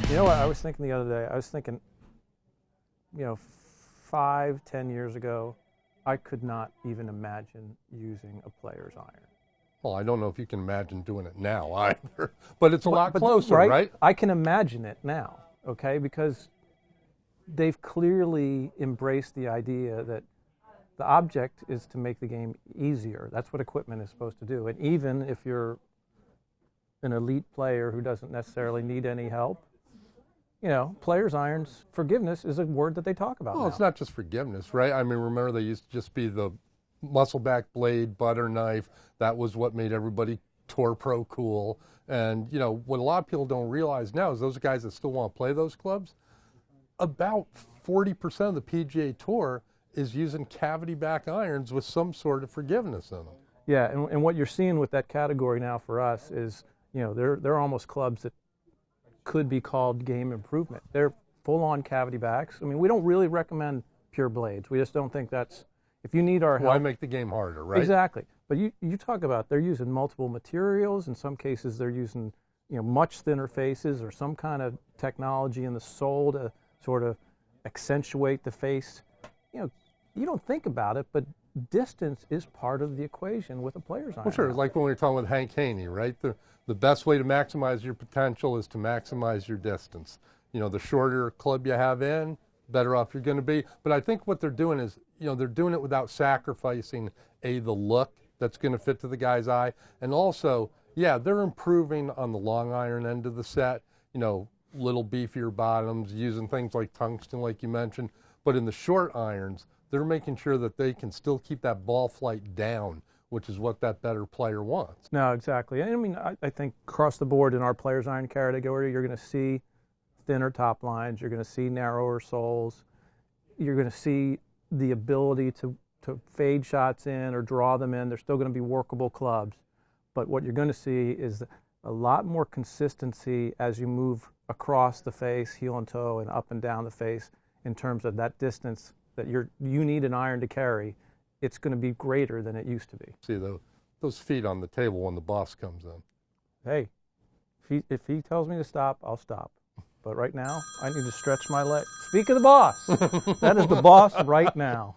You know what I was thinking the other day? I was thinking, 5, 10 years ago, I could not even imagine using a player's iron. Well, I don't know if you can imagine doing it now either, but it's a lot closer, right? I can imagine it now, okay, because they've clearly embraced the idea that the object is to make the game easier. That's what equipment is supposed to do. And even if you're an elite player who doesn't necessarily need any help, player's irons, forgiveness is a word that they talk about. Well, now. It's not just forgiveness, right? I mean, remember they used to just be the muscle back blade, butter knife. That was what made everybody Tour Pro cool. And, what a lot of people don't realize now is those guys that still want to play those clubs, about 40% of the PGA Tour is using cavity back irons with some sort of forgiveness in them. Yeah, and what you're seeing with that category now for us is, they're almost clubs that could be called game improvement. They're full-on cavity backs. I mean, we don't really recommend pure blades. We just don't think that's, if you need our help. Why make the game harder, right? Exactly. But you talk about they're using multiple materials. In some cases, they're using, much thinner faces or some kind of technology in the sole to sort of accentuate the face. You don't think about it, but distance is part of the equation with a player's iron. Well, sure. Like when we were talking with Hank Haney, right? The best way to maximize your potential is to maximize your distance. The shorter club you have in, better off you're going to be. But I think what they're doing is, they're doing it without sacrificing, the look that's going to fit to the guy's eye. And also, they're improving on the long iron end of the set, little beefier bottoms, using things like tungsten, like you mentioned. But in the short irons, they're making sure that they can still keep that ball flight down, which is what that better player wants. No, exactly. I mean, I think across the board in our player's iron category, you're going to see thinner top lines, you're going to see narrower soles, you're going to see the ability to fade shots in or draw them in. They're still going to be workable clubs. But what you're going to see is a lot more consistency as you move across the face, heel and toe, and up and down the face in terms of that distance that you need an iron to carry. It's going to be greater than it used to be. See those feet on the table when the boss comes in. Hey, if he tells me to stop, I'll stop. But right now, I need to stretch my leg. Speak of the boss. That is the boss right now.